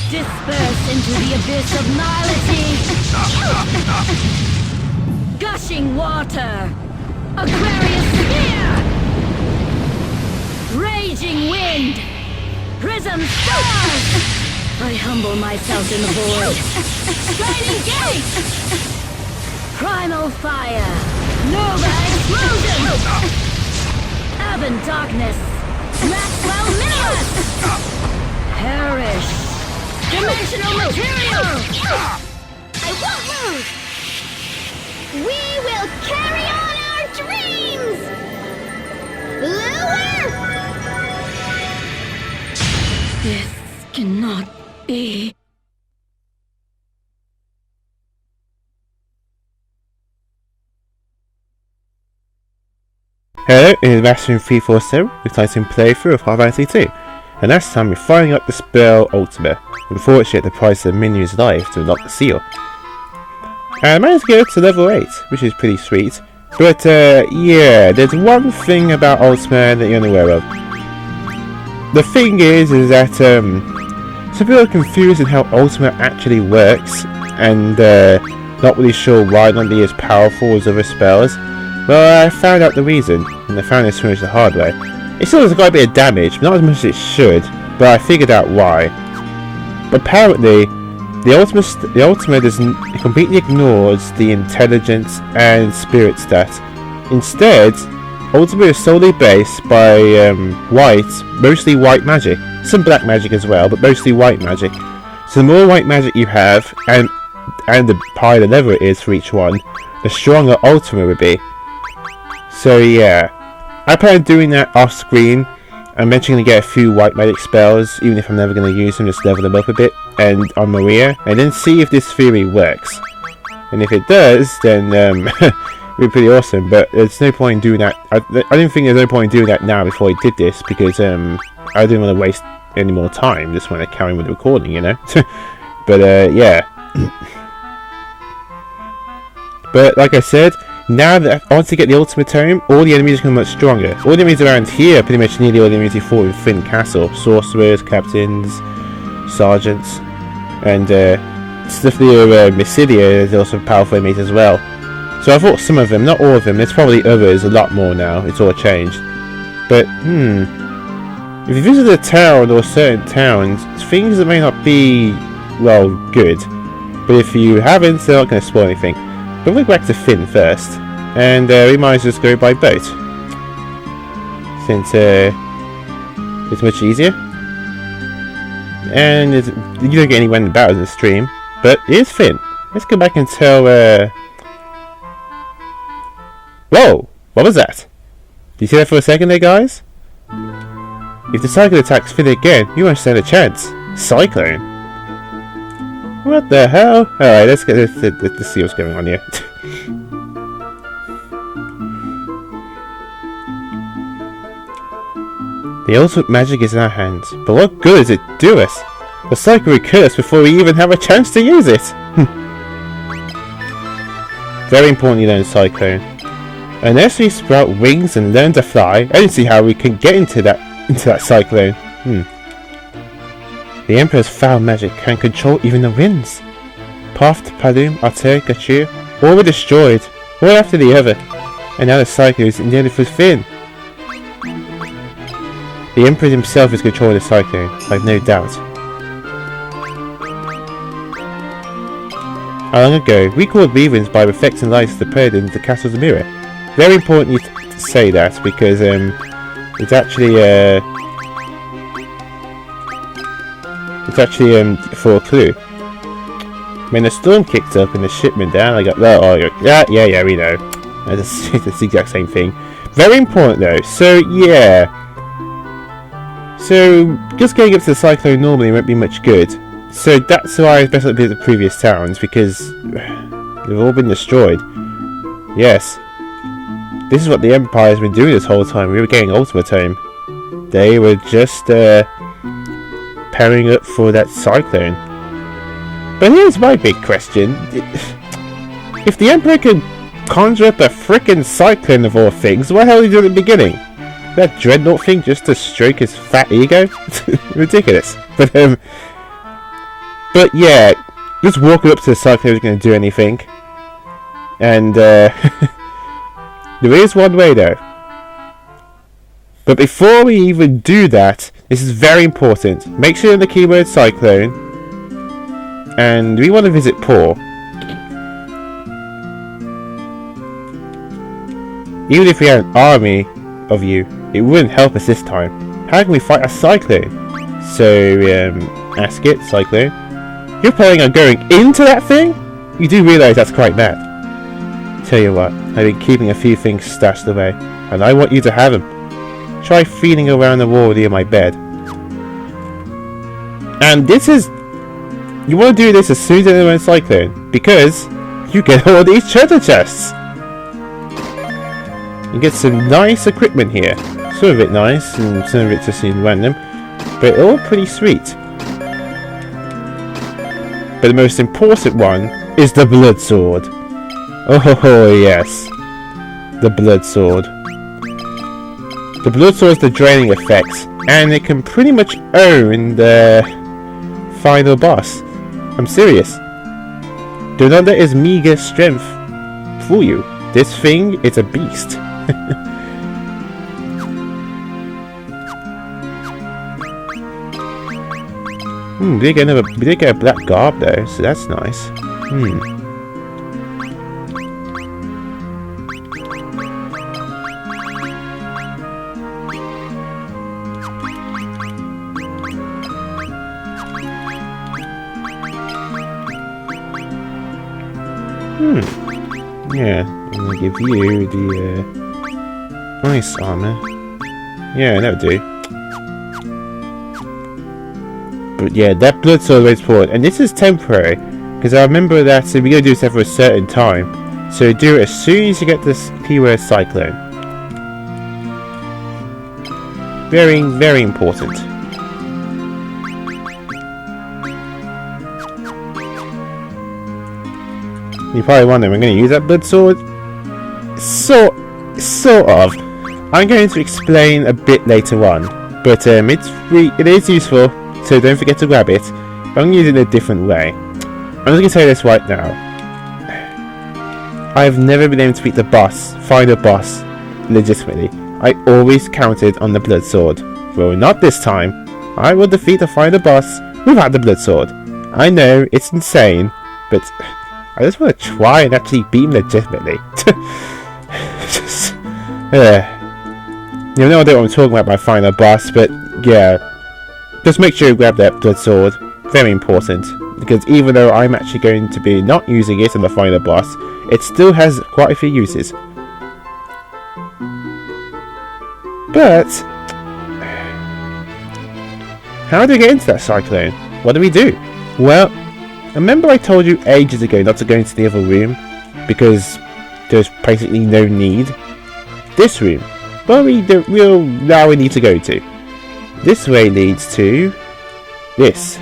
Disperse into the abyss of nihility! Gushing water! Aquarius sphere! Raging wind! Prism stars! I humble myself in the void! Shining gate! Primal fire! Nova explosion! Urban darkness! Maxwell minimus! Perish! Dimensional material! I won't move! We will carry on our dreams! Lure! This cannot be. Hello, it is Master347 exciting playthrough of Final Fantasy 2, and last time we're firing up the spell Ultima. Unfortunately, at the price of Minion's life to unlock the seal. I managed to get it to level 8, which is pretty sweet. But yeah, there's one thing about Ultima that you're unaware of. The thing is that some people are confused in how Ultima actually works, and not really sure why not be as powerful as other spells. Well, I found out the reason, and I found this pretty much the hard way. It still has quite a bit of damage, but not as much as it should, but I figured out why. Apparently, the Ultima completely ignores the intelligence and spirit stat. Instead, Ultima is solely based by mostly white magic. Some black magic as well, but mostly white magic. So the more white magic you have, and the higher the level it is for each one, the stronger Ultima will be. So yeah, I plan on doing that off screen. I'm eventually going to get a few white magic spells, even if I'm never going to use them, just level them up a bit, and on Maria, and then see if this theory works. And if it does, then it'll be pretty awesome, but there's no point in doing that. I didn't think there's no point in doing that now before I did this, because I didn't want to waste any more time, just want to carry on with the recording, you know? But yeah. But like I said, now that once you get the ultimate tome, all the enemies become much stronger. All the enemies around here are pretty much nearly all the enemies you fought in Fynn Castle. Sorcerers, captains, sergeants, and stuff near Mysidia is also powerful enemies as well. So I fought some of them, not all of them. There's probably others, a lot more now. It's all changed. But if you visit a town or certain towns, things that may not be, well, good. But if you haven't, they're not going to spoil anything. But we'll go back to Fynn first, and we might as well just go by boat, since it's much easier, and you don't get any random battles in the stream, but it is Fynn. Let's go back and tell, whoa! What was that? Did you see that for a second there, guys? If the cyclone attacks Fynn again, you won't stand a chance. Cyclone? What the hell? Alright, let's see what's going on here. The ultimate magic is in our hands, but what good does it do us? The cycle will kill us before we even have a chance to use it! Very important you learn Cyclone. Unless we sprout wings and learn to fly, I don't see how we can get into that cyclone. The Emperor's foul magic can control even the winds. Path, Palum, Arter, Gachur, all were destroyed, one after the other, and now the cycle is nearly for Fynn. The Emperor himself is controlling the cyclone, I've no doubt. How long ago, we called wyverns by reflecting lights of the pendant into the castle's mirror. Very important you to say that, because it's actually for a clue. When the storm kicked up and the shipment down, I got yeah, we know. It's the exact same thing. Very important though. So yeah. So just getting up to the cyclone normally won't be much good. So that's why it's best to visit the previous towns, because they've all been destroyed. Yes. This is what the Empire has been doing this whole time. We were getting Ultima Tome. They were just pairing up for that cyclone. But here's my big question. If the Emperor could conjure up a frickin' cyclone of all things, what the hell did he do at the beginning? That dreadnought thing just to stroke his fat ego? Ridiculous. But But yeah, just walking up to the cyclone isn't going to do anything. And there is one way though. But before we even do that, this is very important. Make sure in the keyword cyclone. And we want to visit Paul. Even if we had an army of you, it wouldn't help us this time. How can we fight a cyclone? So, ask it, cyclone. You're planning on going into that thing? You do realise that's quite bad. Tell you what, I've been keeping a few things stashed away, and I want you to have them. Try feeling around the wall near my bed. And this is... You want to do this as soon as anyone's cyclone, because you get all these treasure chests. You get some nice equipment here. Some of it nice, and some of it just seems random, but all pretty sweet. But the most important one is the blood sword. Oh yes, the blood sword. The blood sword is the draining effect, and it can pretty much own the final boss. I'm serious. Do not let his meager strength fool you. This thing is a beast. We did get a black garb though, so that's nice. Yeah, I'm gonna give you the ice armor. Yeah, that'll do. But yeah, that blood sword is important, and this is temporary, because I remember that we're going to do this for a certain time. So do it as soon as you get this keyword cyclone. Very, very important. You're probably wondering, I'm going to use that blood sword? Sort of. I'm going to explain a bit later on, but it is useful. So don't forget to grab it. I'm going to use it in a different way. I'm just going to say this right now. I have never been able to beat the boss, final boss, legitimately. I always counted on the blood sword. Well, not this time. I will defeat the final boss without the blood sword. I know, it's insane, but I just want to try and actually beat him legitimately. You know, I don't know what I'm talking about by final boss, but yeah. Just make sure you grab that blood sword. Very important. Because even though I'm actually going to be not using it in the final boss, it still has quite a few uses. But how do we get into that cyclone? What do we do? Well, remember I told you ages ago not to go into the other room because there's basically no need? This room. Well, now we need to go to. This way leads to this.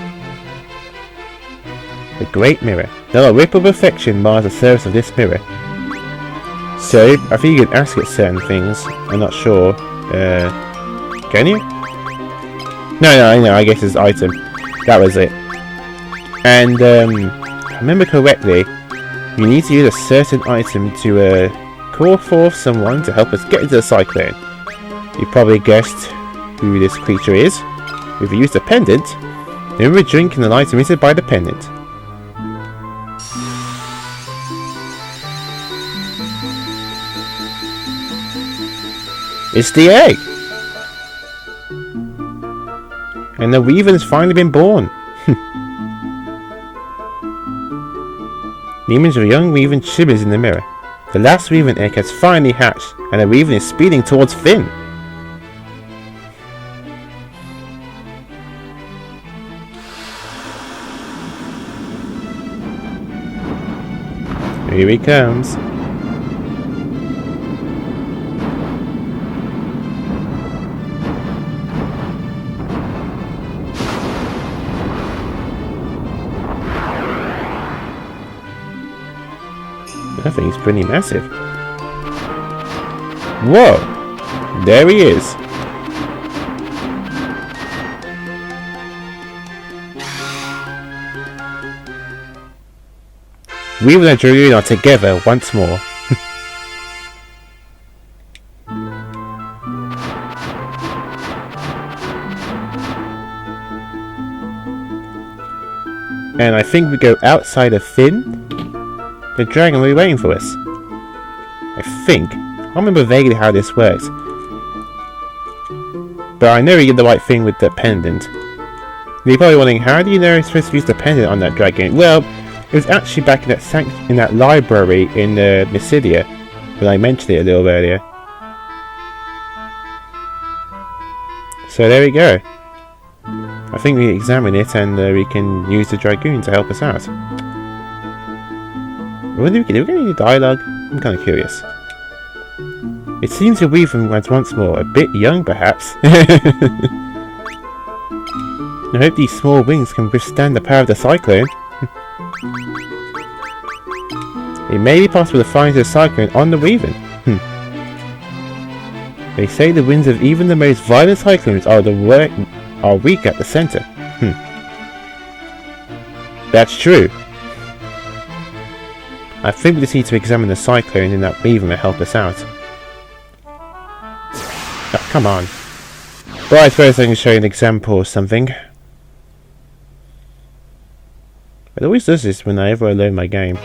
The Great Mirror. Now a rip of perfection mars the surface of this mirror. So, I think you can ask it certain things. I'm not sure. Can you? No, I guess it's item. That was it. And, if I remember correctly, you need to use a certain item to call forth someone to help us get into the cyclone. You probably guessed who this creature is. If you use the pendant, then we drink in the light emitted by the pendant. It's the egg! And the wyvern has finally been born. The image of a young wyvern shimmers in the mirror. The last wyvern egg has finally hatched, and the wyvern is speeding towards Fynn. Here he comes. That thing's pretty massive. Whoa! There he is. Wyvern and Dragoon are together once more. And I think we go outside of Fynn. The dragon will be waiting for us. I think. I remember vaguely how this works. But I know we did the right thing with the pendant. You're probably wondering, how do you know you're supposed to use the pendant on that dragon? Well, it was actually back in that library in Mysidia, when I mentioned it a little earlier. So there we go. I think we examine it and we can use the dragoon to help us out. What do we get? Do we get any dialogue? I'm kind of curious. It seems the wyvern was once more a bit young, perhaps. I hope these small wings can withstand the power of the cyclone. It may be possible to find the cyclone on the wyvern. They say the winds of even the most violent cyclones are weak at the center. That's true. I think we just need to examine the cyclone and that wyvern will help us out. Oh, come on. Well, I suppose I can show you an example or something. It always does this whenever I load my game.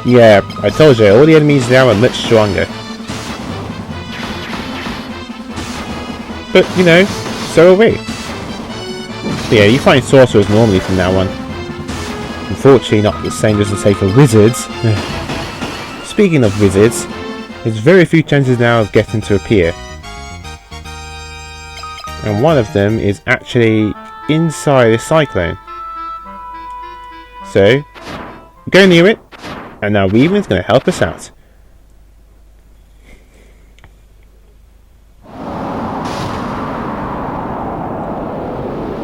Yeah, I told you, all the enemies now are much stronger. But, you know, so are we. But yeah, you find sorcerers normally from now on. Unfortunately, not the same doesn't say for wizards. Speaking of wizards, there's very few chances now of getting to appear. And one of them is actually inside a cyclone. So, go near it, and now wyvern's going to help us out.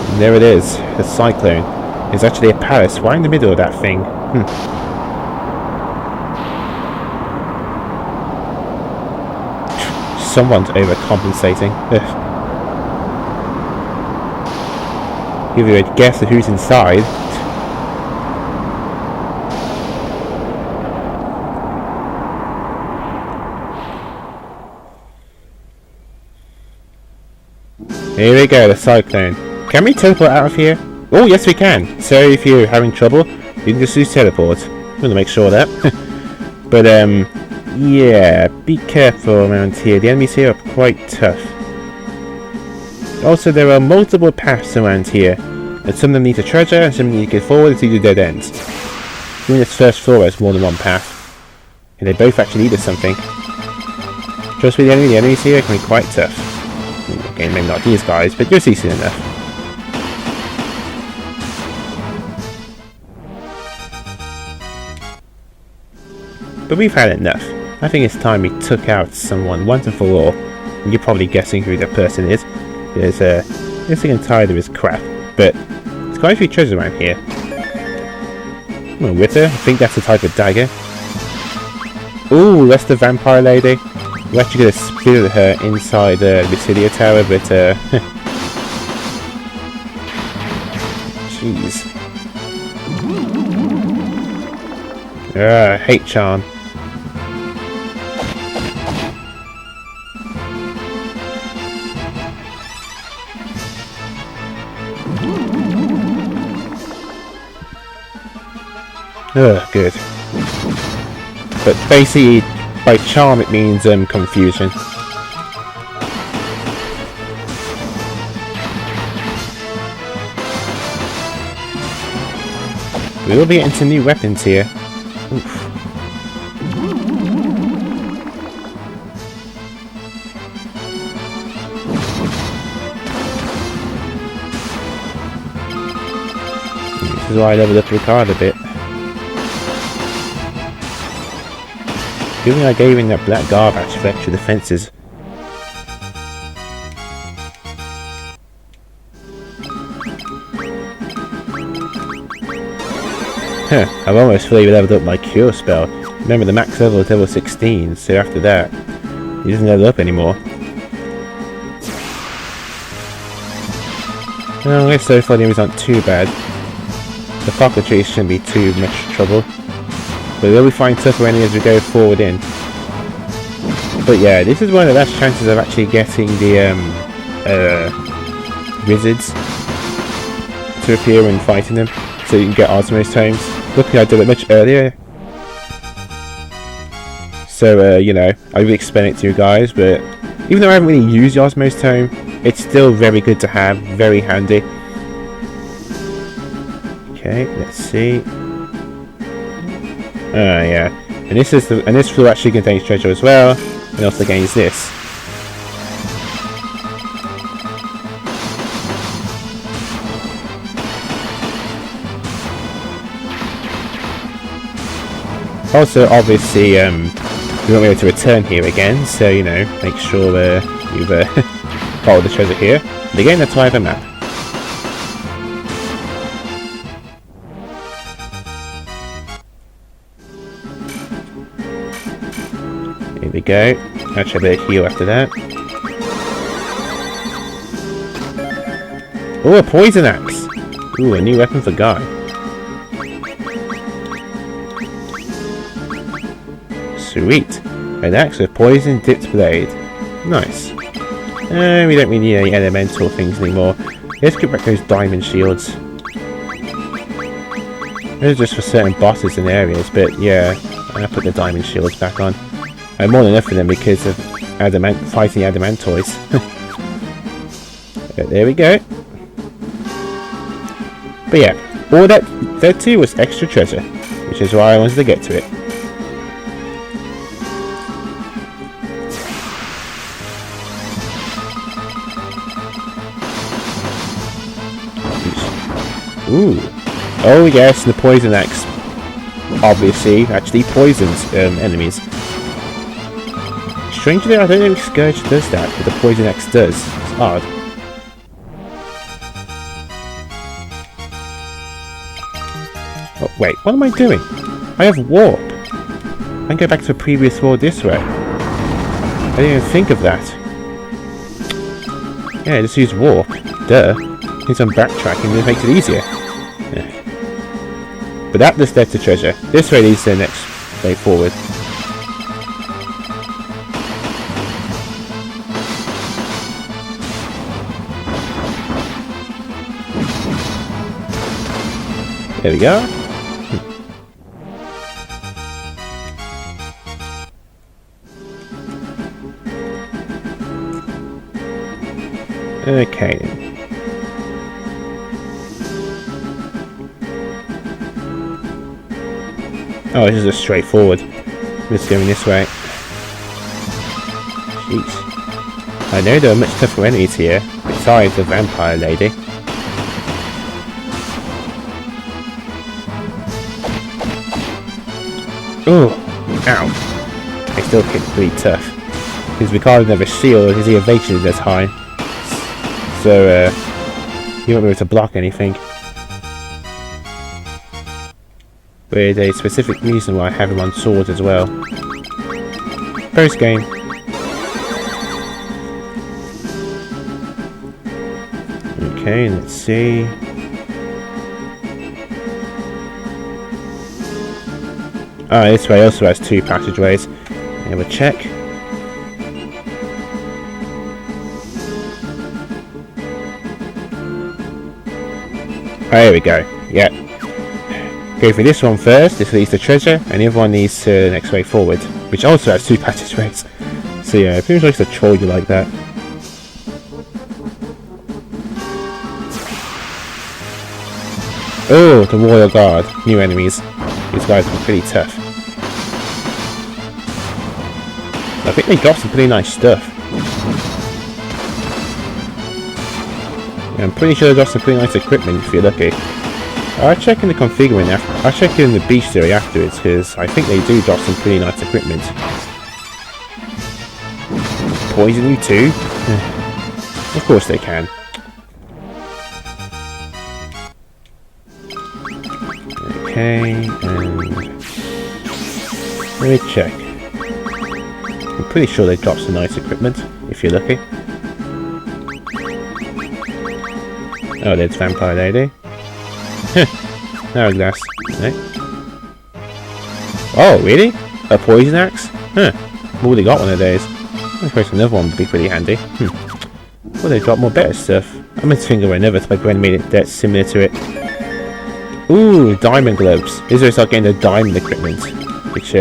And there it is, the cyclone. There's actually a palace right in the middle of that thing. Someone's overcompensating. Give you a guess of who's inside. Here we go, the cyclone. Can we teleport out of here? Oh, yes we can. So if you're having trouble, you can just use teleport. I'm going to make sure of that. But, yeah, be careful around here. The enemies here are quite tough. Also, there are multiple paths around here. And some of them need a treasure, and some of them need to get forward to do dead ends. Even this first floor has more than one path. And they both actually lead to something. Trust me, the enemies here can be quite tough. Okay, maybe not these guys, but you're decent enough. But we've had enough. I think it's time we took out someone once and for all. And you're probably guessing who that person is. They're sick and tired of his crap. But there's quite a few treasures around here. I'm a wither. I think that's the type of dagger. Ooh, that's the vampire lady. We're actually going to spirit her inside the Mysidia Tower, but jeez. Hate charm. Good. But basically, by charm it means confusion. We will be getting some new weapons here. Oof. This is why I leveled up Ricard a bit. Given I gave him that black garbage for extra defences. I've almost fully leveled up my cure spell. Remember the max level is level 16, so after that, he doesn't level up anymore. Oh, I guess so far the enemies aren't too bad. the cockatrice shouldn't be too much trouble. But we'll be finding tougher enemies as we go forward in. But yeah, this is one of the best chances of actually getting the wizards to appear when fighting them, so you can get Osmo's tomes. Luckily I did it much earlier. So you know, I will explain it to you guys, but even though I haven't really used the Osmo's tome, it's still very good to have, very handy. Okay, let's see. Yeah, and this floor actually contains treasure as well, and also contains this. Also, obviously, you won't be able to return here again, so you know, make sure you've got all the treasure here. And again, that's why I have a map. Here we go. Actually, a bit of heal after that. Oh, a poison axe! Ooh, a new weapon for Guy. Sweet! An axe with poison dipped blade. Nice. We don't really need any elemental things anymore. Let's get back those diamond shields. Those are just for certain bosses and areas, but yeah, I'll put the diamond shields back on. And more than enough for them because of fighting adamantoids. But there we go. But yeah, all that too was extra treasure, which is why I wanted to get to it. Ooh. Oh yes, the poison axe obviously actually poisons enemies. Strangely, I don't know if Scourge does that, but the poison axe does. It's odd. Oh wait, what am I doing? I have warp. I can go back to the previous world this way. I didn't even think of that. Yeah, just use warp. Duh. Need some backtracking, this makes it easier. Yeah. But that just led to treasure. This way leads to the next way forward. There we go. Okay then. Oh, this is just straightforward. Just going this way. Jeez. I know there are much tougher enemies here, besides the vampire lady. Ooh, ow. They still hit pretty tough. Because Ricard doesn't have a shield, his evasion is as high. So, you won't be able to block anything. With a specific reason why I have him on swords as well. First game. Okay, let's see. Ah, this way also has two passageways. And we'll check. Oh, here we go. Yep. Go for this one first, this leads to treasure, and the other one leads to the next way forward, which also has two passageways. So yeah, it pretty much likes to troll you like that. Oh, the Royal Guard, new enemies. These guys are pretty tough. I think they got some pretty nice stuff. Yeah, I'm pretty sure they got some pretty nice equipment if you're lucky. I'll check in the configuring after. I'll check in the bestiary afterwards because I think they do drop some pretty nice equipment. Poison you too? Of course they can. Okay, and let me check. I'm pretty sure they drop some nice equipment if you're lucky. Oh, there's Vampire Lady. Hourglass. No. Oh, really? A poison axe? Huh. I've already got one of those. I suppose another one would be pretty handy. Well, they drop more better stuff. I'm going to think of another type of enemy that's similar to it. Ooh, diamond gloves. These are start getting the diamond equipment, which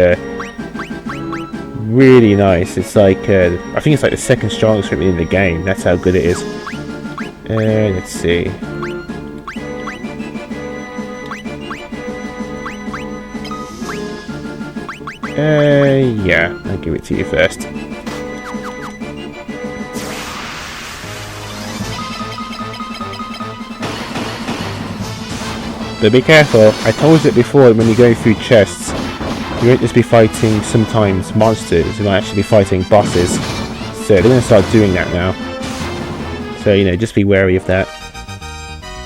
really nice. It's like I think it's like the second strongest equipment in the game. That's how good it is. Let's see. Yeah, I'll give it to you first. But be careful, I told you it before, when you go through chests, you won't just be fighting sometimes monsters, you might actually be fighting bosses. So they're going to start doing that now. So, you know, just be wary of that.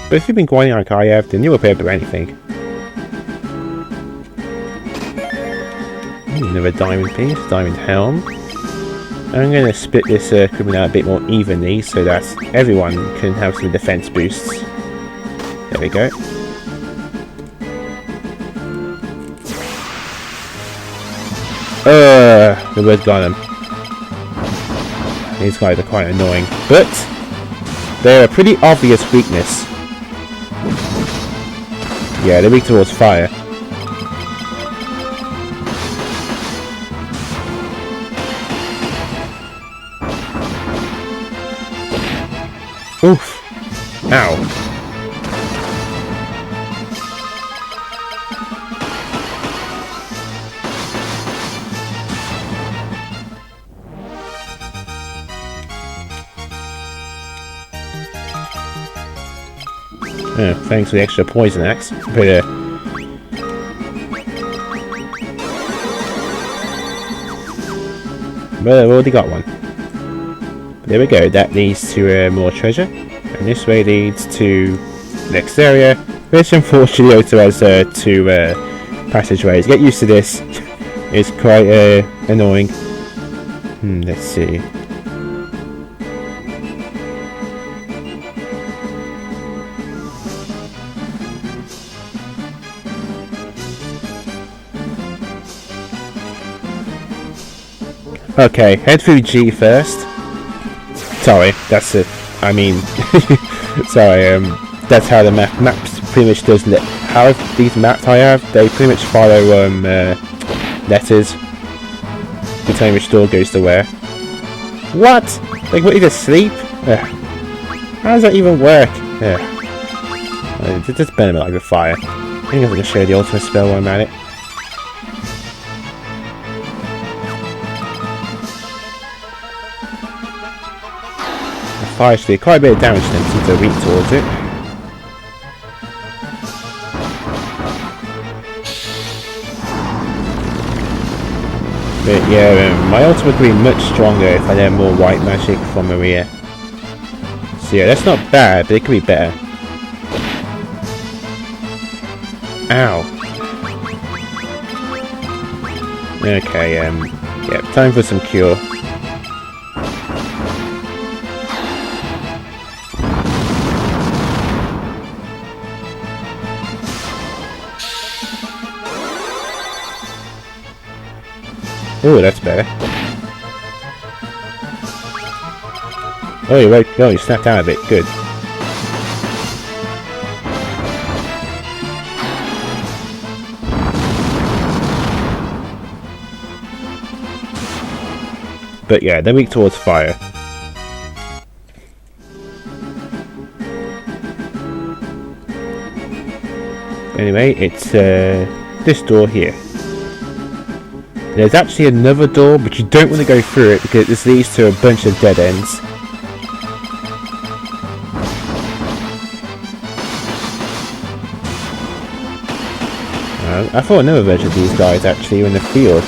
But if you've been grinding like I have, then you'll be able to do anything. Another diamond piece, diamond helm. I'm going to split this equipment out a bit more evenly so that everyone can have some defense boosts. There we go. The word got him. These guys are quite annoying, but they're a pretty obvious weakness. Yeah, they're weak towards fire. Oof. Ow. Thanks for the extra poison axe. But I've already got one. There we go, that leads to more treasure. And this way leads to the next area, which unfortunately also has two passageways. Get used to this. It's quite annoying. Let's see. Okay, head through G first. Sorry, that's it. I mean, sorry. That's how the maps pretty much does. How these maps I have, they pretty much follow letters to tell me which door goes to where. What? Like, what? You just sleep? How does that even work? Just burn them like a fire. I think I'm gonna show the ultimate spell while I'm at it. Fire should do quite a bit of damage to them since they're weak towards it. But yeah, my ultimate would be much stronger if I had more white magic from Maria. So yeah, that's not bad, but it could be better. Ow. Okay, yeah, time for some cure. Oh, that's better. Oh, you're right. Oh, you snapped out of it. Good. But yeah, they're weak towards fire. Anyway, it's this door here. There's actually another door, but you don't want to go through it because this leads to a bunch of dead ends. I thought another version of these guys actually were in the field.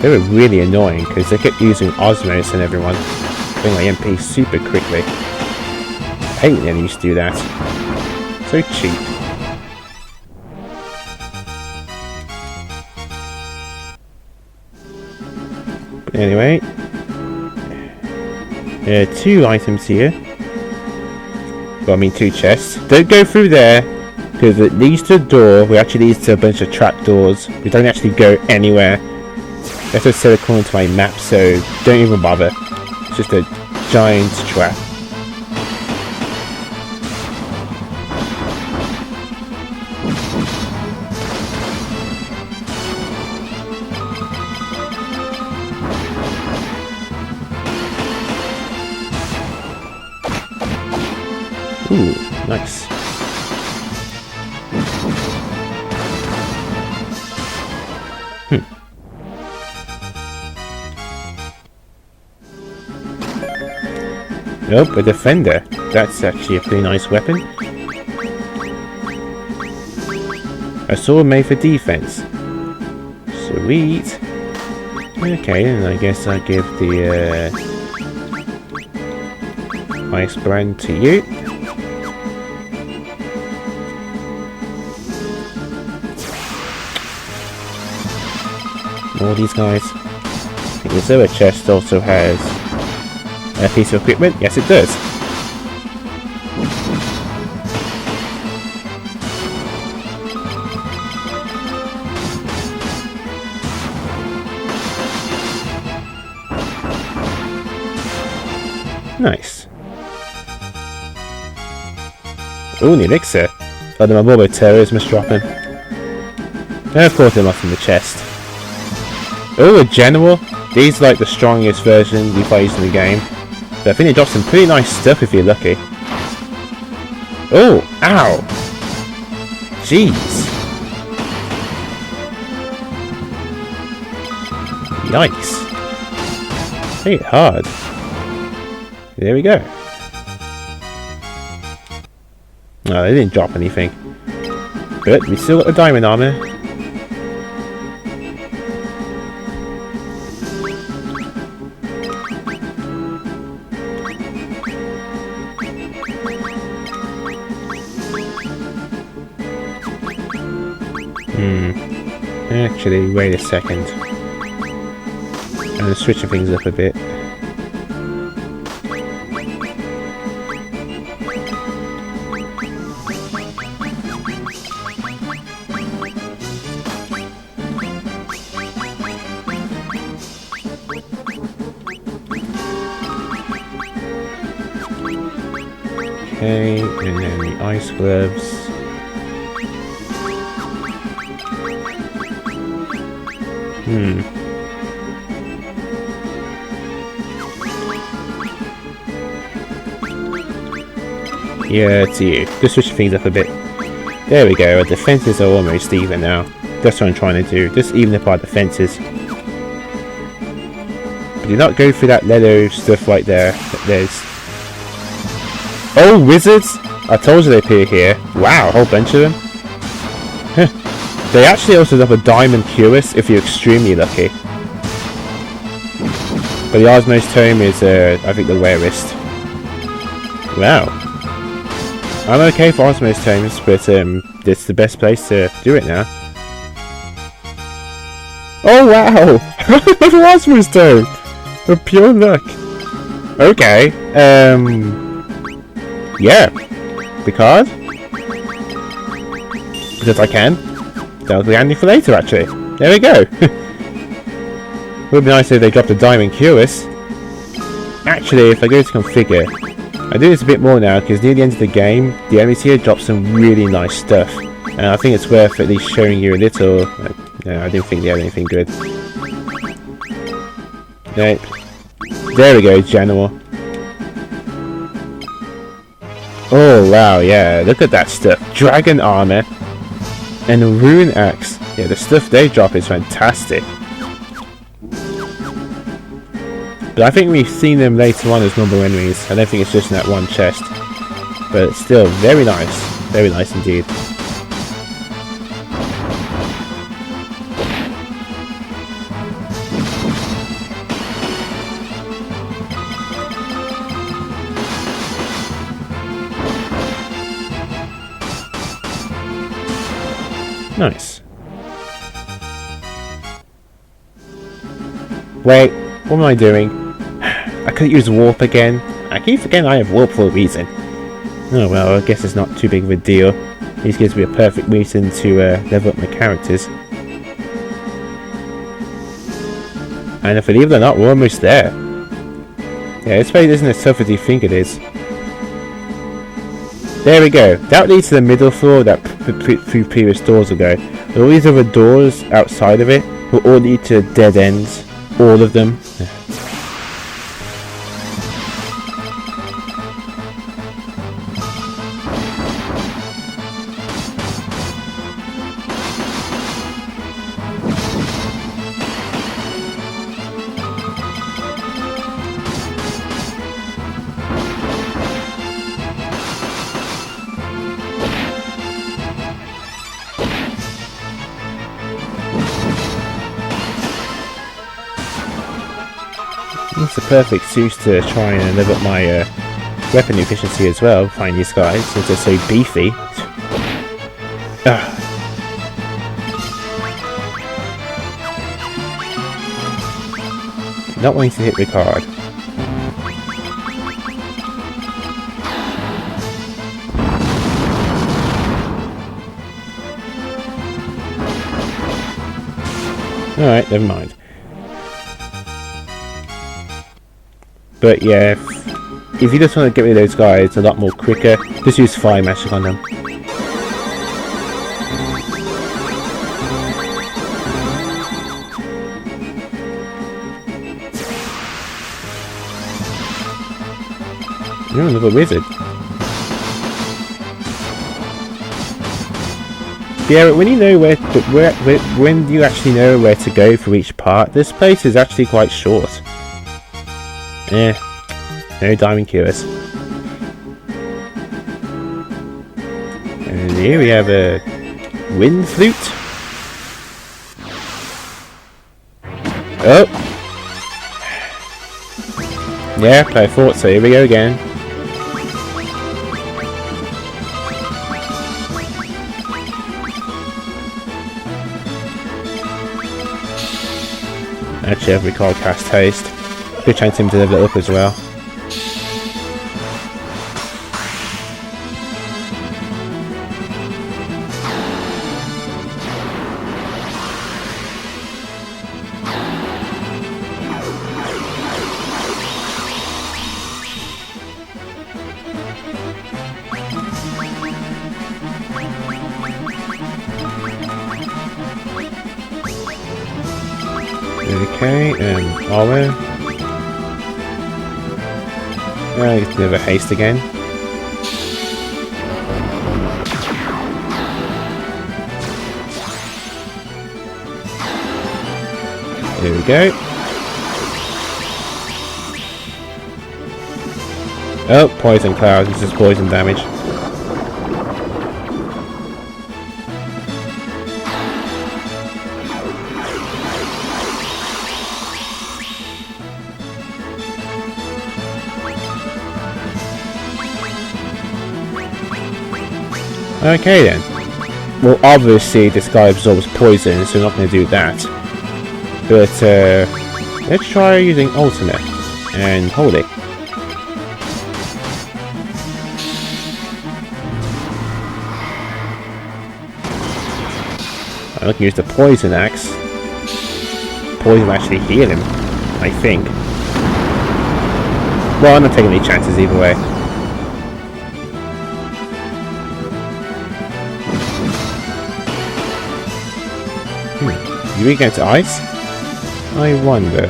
They were really annoying because they kept using Osmos and everyone, doing my MP super quickly. I hate when they used to do that. So cheap. Anyway, there are 2 items here. Well, I mean 2 chests. Don't go through there, because because it leads to a door, which actually leads to a bunch of trapdoors. We don't actually go anywhere. That's just set according to my map, so don't even bother. It's just a giant trap. Ooh, nice. Nope, a defender. That's actually a pretty nice weapon. A sword made for defense. Sweet. Okay, then I guess I'll give the ice brand to you. More of these guys. I think this other chest also has a piece of equipment. Yes, it does. Nice. Ooh, an elixir. Oh, the Mobile Terrorism is dropping. And of course, they're not in the chest. Oh, a general. These are like the strongest version we play in the game. But I think they drop some pretty nice stuff if you're lucky. Oh, ow! Jeez. Yikes. Hit it hard. There we go. No, they didn't drop anything. But we still got the diamond armor. Actually, wait a second. I'm switching things up a bit. Okay, and then the ice gloves. Yeah, it's you. Just switch things up a bit. There we go, our defences are almost even now. That's what I'm trying to do, just even up our defences. But do not go through that leather stuff right there. There's... Oh, wizards! I told you they appear here. Wow, a whole bunch of them. They actually also have a diamond cuirass if you're extremely lucky. But the Osmos tome is, I think, the rarest. Wow. I'm okay for Osmos tomes, but it's the best place to do it now. Oh wow! Another Osmos tome! For pure luck. Okay. Yeah. Because I can. That'll be handy for later, actually. There we go. Would be nice if they dropped a diamond cuirass. Actually, if I go to configure, I do this a bit more now because near the end of the game, the enemies here drop some really nice stuff, and I think it's worth at least showing you a little. No, I didn't think they had anything good. Nope. There we go, General. Oh wow, yeah, look at that stuff. Dragon armor and a rune axe. Yeah, the stuff they drop is fantastic. But I think we've seen them later on as normal enemies. I don't think it's just in that one chest. But it's still very nice. Very nice indeed. Nice. Wait, what am I doing? I could use warp again. I keep forgetting I have warp for a reason. Oh well, I guess it's not too big of a deal. This gives me a perfect reason to level up my characters. And if believe it or not, we're almost there. Yeah, this fight isn't as tough as you think it is. There we go. That leads to the middle floor that through previous doors will go. And all these other doors outside of it will all lead to dead ends. All of them. It's a perfect excuse to try and level up my weapon efficiency as well, find these guys, since they're so beefy. Not wanting to hit ricard. Alright, never mind. But yeah, if you just want to get rid of those guys a lot more quicker, just use fire magic on them. You're another wizard. Yeah, when you know when you actually know where to go for each part, this place is actually quite short. Yeah, no diamond cures. And here we have a wind flute. Oh! Yeah, I thought so. Here we go again. Actually, I have recalled cast haste. Good chance him to level it up as well. Okay, and armor. I get another haste again. There we go. Oh, poison cloud. This is poison damage. Okay then. Well, obviously this guy absorbs poison, so we're not going to do that. But let's try using ultima and hold it. I'm going to use the poison axe. Poison will actually heal him, I think. Well, I'm not taking any chances either way. You weak against ice? I wonder.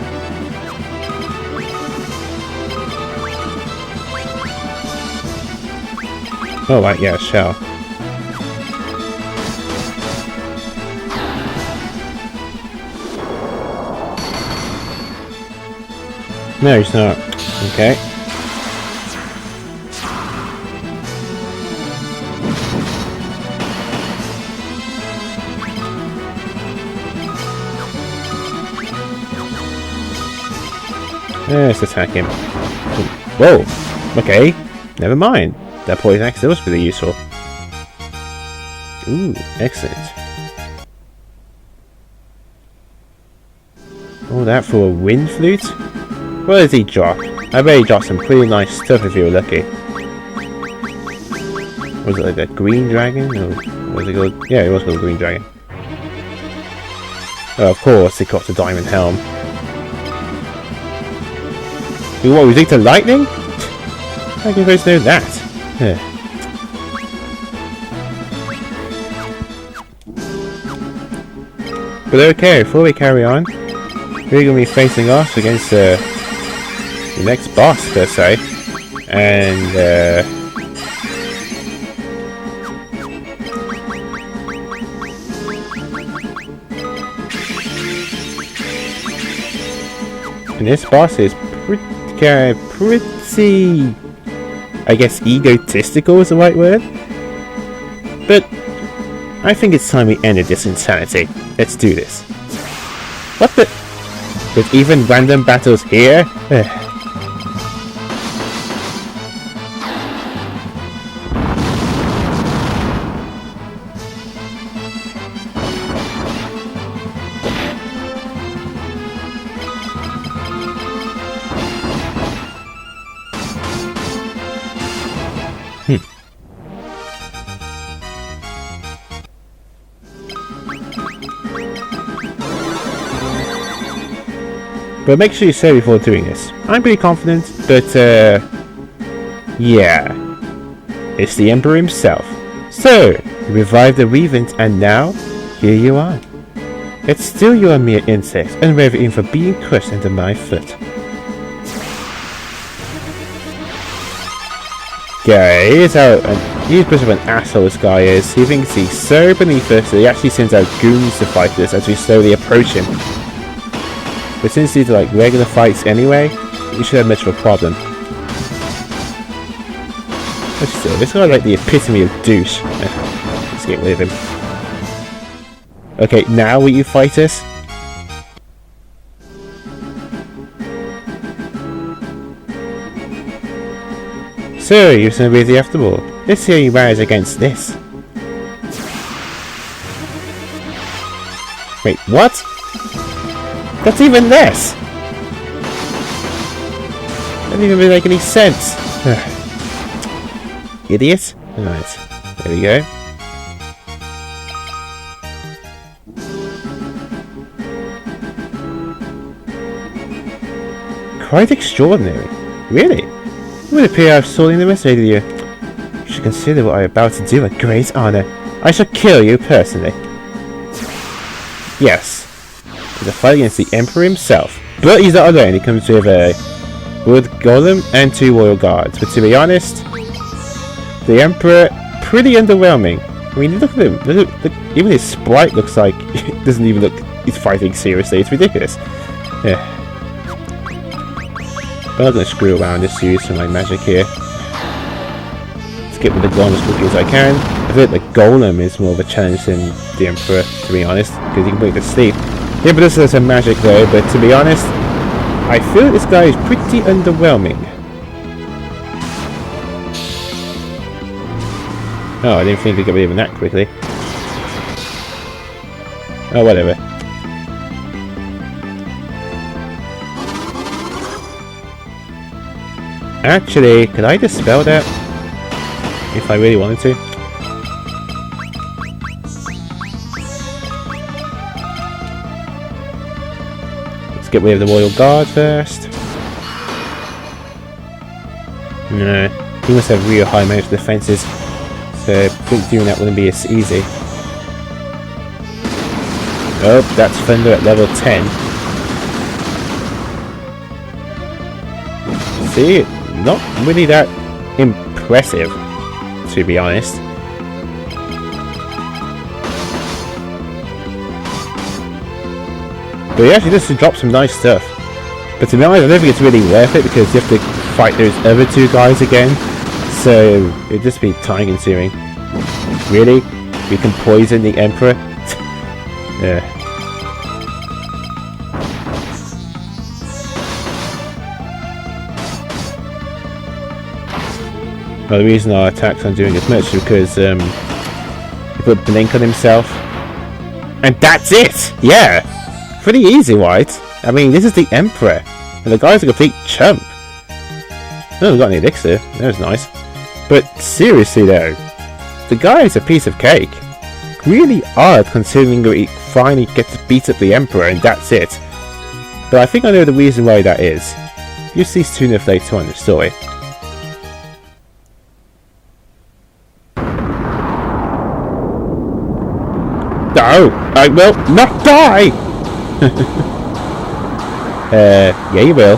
Oh right, yeah, shell. No, he's not. Okay. Let's attack him. Whoa! Okay, never mind. That poison axe was pretty useful. Ooh, excellent. All that for a wind flute? What does he drop? I bet he dropped some pretty nice stuff if you were lucky. Was it like a green dragon? Or was it called? Yeah, it was called a green dragon. Oh, of course, it got the diamond helm. What, was it to lightning? How can you guys know that? Yeah. But okay, before we carry on, we're going to be facing off against the next boss, per se. And, this boss is pretty, I guess, egotistical is the right word. But I think it's time we ended this insanity. Let's do this. What the? There's even random battles here? But make sure you say before doing this. I'm pretty confident, but yeah. It's the Emperor himself. So, you revived the wyvern and now, here you are. Yet still you are mere insects, unworthy for being crushed under my foot. Okay, here's how here's a bit of an asshole this guy is. He thinks he's so beneath us that he actually sends out goons to fight us as we slowly approach him. But since these are like regular fights anyway, we should have much of a problem. Let's see, this guy's like the epitome of douche. Let's get rid of him. Okay, now will you fight us? So, you're so busy after all. Let's see how you rise against this. Wait, what? That's even less! That doesn't even really make any sense. Idiot. Alright, there we go. Quite extraordinary. Really? It would appear I've sorely underestimated you. You should consider what I'm about to do a great honor. I shall kill you personally. Yes. It's a fight against the Emperor himself. But he's not alone. He comes with a wood golem and 2 royal guards. But to be honest, the Emperor, pretty underwhelming. I mean, look at him. Look, even his sprite looks like it doesn't even look he's fighting seriously. It's ridiculous. Yeah. But I'm going to screw around this use for my magic here. Let's get with the golem as quickly as I can. I think the golem is more of a challenge than the Emperor, to be honest, because he can put it to sleep. Yeah, but this is some magic though, but to be honest, I feel this guy is pretty underwhelming. Oh, I didn't think we'd get rid of him that quickly. Oh, whatever. Actually, could I dispel that? If I really wanted to? Get rid of the royal guard first. No, he must have real high magic defenses, so I think doing that wouldn't be as easy. Oh, that's Thunder at level 10. See, not really that impressive, to be honest. But he actually does drop some nice stuff. But to be honest, I don't think it's really worth it because you have to fight those other 2 guys again. So it'd just be time consuming. Really? We can poison the Emperor? Yeah. Well, the reason our attacks aren't doing as much is because he put Blink on himself. And that's it! Yeah! Pretty easy, right? I mean, this is the Emperor, and the guy's a complete chump. Oh, we got any elixir. That was nice. But seriously, though, the guy is a piece of cake. Really odd considering that he finally gets to beat up the Emperor and that's it. But I think I know the reason why that is. You'll see soon enough later on in the story. No, I will not die! Yeah you will.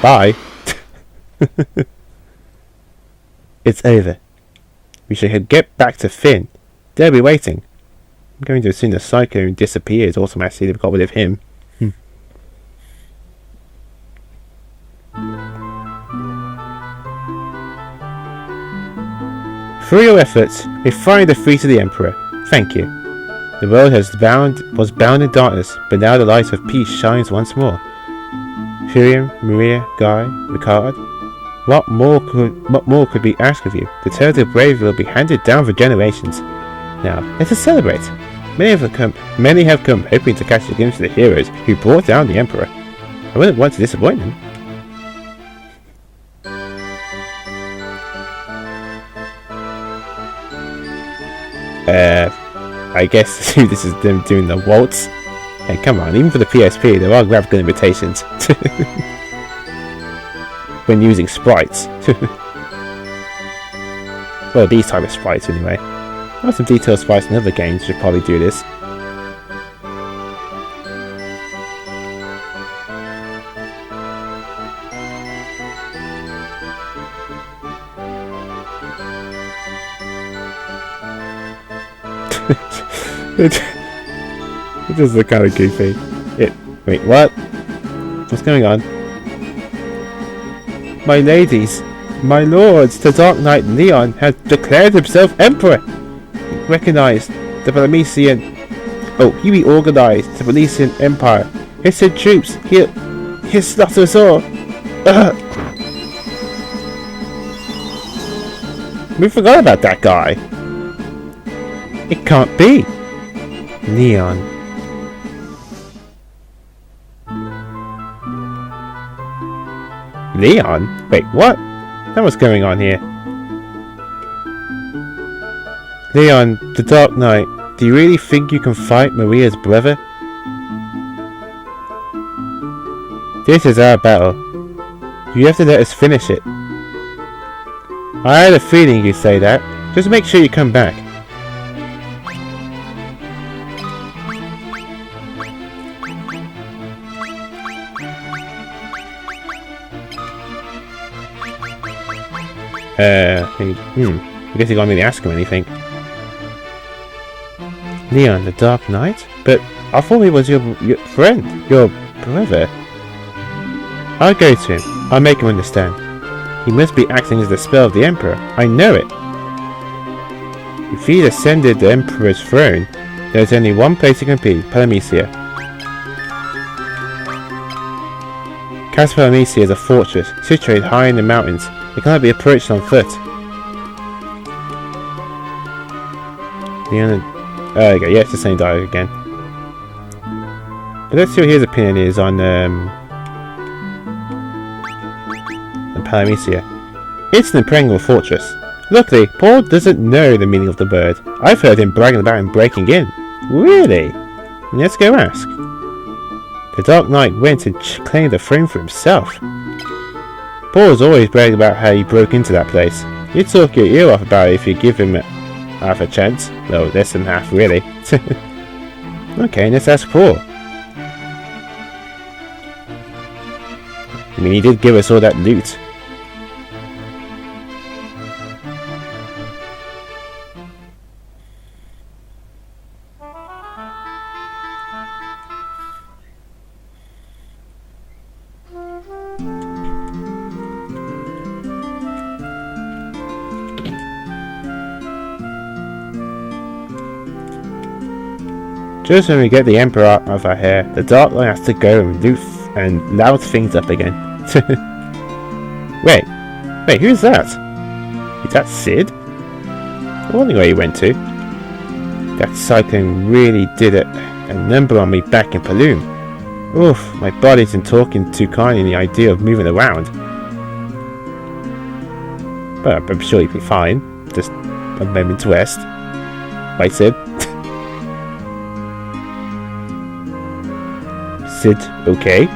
Bye. It's over. We should get back to Fynn. They'll be waiting. I'm going to assume the cyclone disappears automatically. They've got rid of him. Through your efforts, we finally defeated the Emperor. Thank you. The world was bound in darkness, but now the light of peace shines once more. Furium, Maria, Guy, Ricard. What more could be asked of you? The tales of bravery will be handed down for generations. Now, let us celebrate. Many have come hoping to catch a glimpse of the heroes who brought down the Emperor. I wouldn't want to disappoint them. I guess this is them doing the waltz. Hey, come on, even for the PSP, there are graphical limitations. When using sprites. Well, these type of sprites anyway. There are some detailed sprites in other games should probably do this. It does look kind of goofy. Wait, what? What's going on? My ladies, my lords, the Dark Knight Leon has declared himself Emperor. He recognized the Palamecian. He reorganized the Palamecian Empire. He sent troops. He slaughtered us all. We forgot about that guy. It can't be. Leon. Leon? Wait, what? Then what's going on here? Leon, the Dark Knight, do you really think you can fight Maria's brother? This is our battle. You have to let us finish it. I had a feeling you'd say that. Just make sure you come back. I guess you can't really ask him anything. Leon, the Dark Knight? But I thought he was your friend, your brother. I'll go to him. I'll make him understand. He must be acting as the spell of the Emperor. I know it. If he ascended the Emperor's throne, there's only one place he can be, Palamecia. Castle Palamecia is a fortress, situated high in the mountains. It cannot be approached on foot. Okay, yeah, it's the same dialogue again. But let's see what his opinion is on Palamecia. It's an impregnable fortress. Luckily, Paul doesn't know the meaning of the word. I've heard him bragging about him breaking in. Really? Let's go ask. The Dark Knight went and claimed the throne for himself. Paul's always bragging about how he broke into that place. He'd talk your ear off about it if you give him half a chance. No, less than half, really. Okay, let's ask Paul. I mean, he did give us all that loot. Just when we get the Emperor out of our hair, the Dark Knight has to go and loud things up again. Wait, who's that? Is that Sid? I wonder where he went to. That cyclone really did a number on me back in Paloom. Oof, my body isn't talking too kindly in the idea of moving around. But I'm sure you'll be fine. Just a moment to rest. Right, Sid? Sid, okay?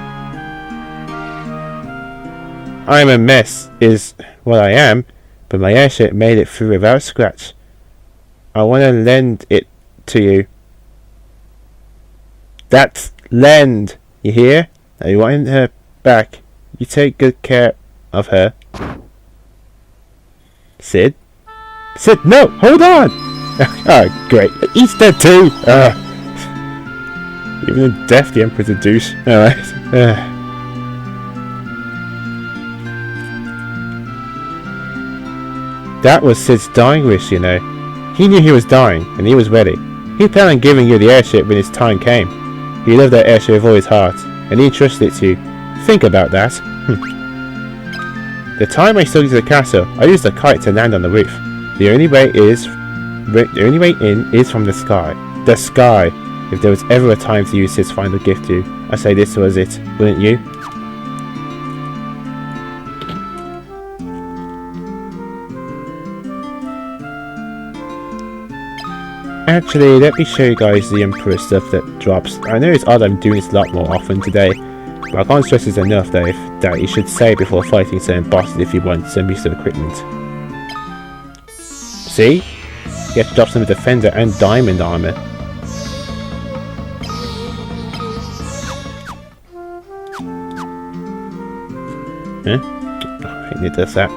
I'm a mess, is what I am, but my airship made it through without a scratch. I want to lend it to you. That's lend, you hear? I want her back. You take good care of her. Sid? Sid, no! Hold on! Oh, great. He's dead too! Even in death, the Emperor's a douche. Alright. That was Sid's dying wish, you know. He knew he was dying, and he was ready. He planned on giving you the airship when his time came. He loved that airship with all his heart, and he entrusted it to you. Think about that. The time I took you to the castle, I used a kite to land on the roof. The only way in is from the sky. The sky. If there was ever a time to use Sid's final gift to you, I say this was it, wouldn't you? Actually, let me show you guys the Emperor stuff that drops. I know it's odd I'm doing this a lot more often today, but I can't stress this enough that you should save before fighting certain bosses if you want some use of equipment. See? You get to drop some defender and diamond armor. Huh? Oh, I think it does that.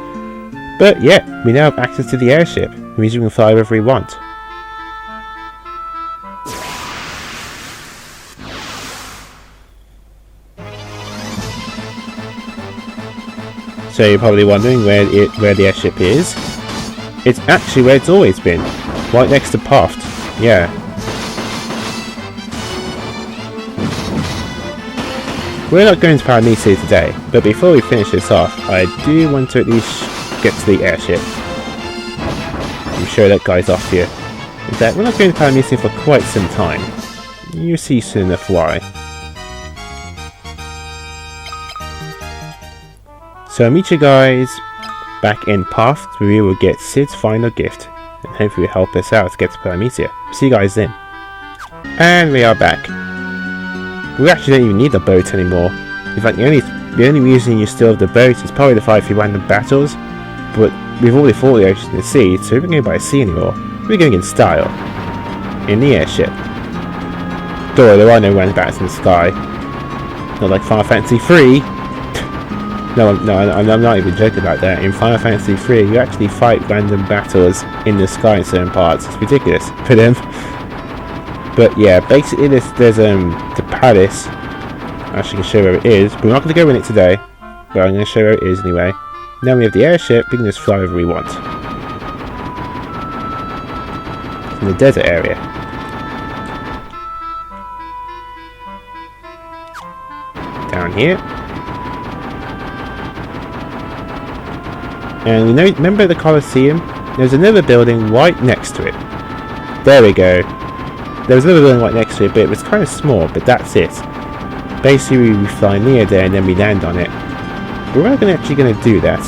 But yeah, we now have access to the airship. It means we can fly wherever we want. So you're probably wondering where the airship is. It's actually where it's always been, right next to Poft. Yeah. We're not going to Paramecia today, but before we finish this off, I do want to at least get to the airship. I'm sure that guy's off here. In fact, we're not going to Paramecia for quite some time. You'll see soon enough why. So I'll meet you guys back in Poft, where we will get Sid's final gift, and hopefully will help us out to get to Paramecia. See you guys then. And we are back. We actually don't even need the boat anymore. In fact, the only reason you still have the boat is probably to fight for random battles, but we've already fought the ocean and the sea, so we're not going by sea anymore. We're going in style. In the airship. Though there are no random battles in the sky. Not like Final Fantasy 3. No, I'm not even joking about that. In Final Fantasy 3, you actually fight random battles in the sky in certain parts. It's ridiculous for them. But yeah, basically there's the palace. I actually can show you where it is, but we're not going to go in it today. But I'm going to show you where it is anyway. Now we have the airship, we can just fly wherever we want. It's in the desert area. Down here. And you know, remember the Colosseum? There's another building right next to it. There we go. There was another building right next to it, but it was kind of small, but that's it. Basically, we fly near there and then we land on it. But we're not actually going to do that.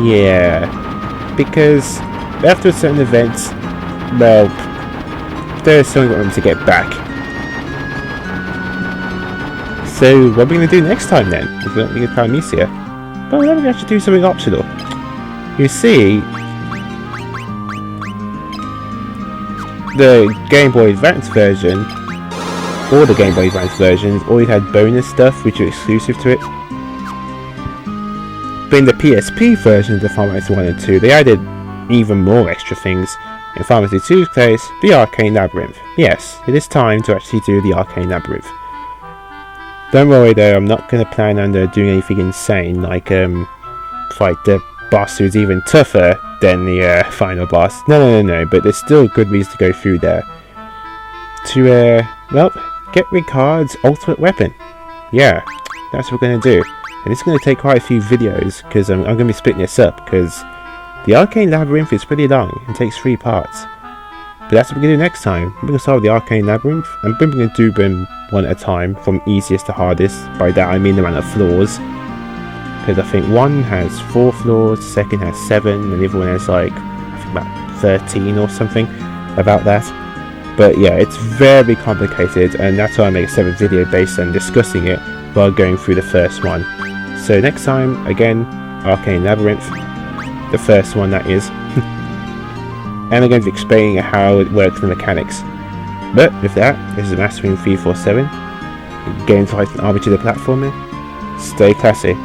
Yeah. Because after a certain event, well, there's something we want to get back. So, what are we going to do next time then? If we're not going to Paramecia? Well, why don't we actually do something optional? You see, the Game Boy Advance version, or the Game Boy Advance versions, always had bonus stuff which are exclusive to it. But in the PSP version of the Final Fantasy 1 and 2, they added even more extra things. In Final Fantasy 2's case, the Arcane Labyrinth. Yes, it is time to actually do the Arcane Labyrinth. Don't worry though, I'm not going to plan on doing anything insane, like fight the boss who's even tougher than the final boss. No, but there's still good reason to go through there. To, well, get Ricard's ultimate weapon. Yeah, that's what we're going to do. And it's going to take quite a few videos, because I'm going to be splitting this up, because the Arcane Labyrinth is pretty long and takes 3 parts. But that's what we're going to do next time. We're going to start with the Arcane Labyrinth, and we're going to do them one at a time, from easiest to hardest. By that I mean the amount of floors. because I think one has 4 floors, the second has 7, and the other one has like, I think about 13 or something, about that. But yeah, it's very complicated, and that's why I made a separate video based on discussing it while going through the first one. So next time, again, Arcane Labyrinth, the first one that is, and I'm going to be explaining how it works, the mechanics. But with that, this is Mastering 347, getting to an army to the platformer. Stay classy.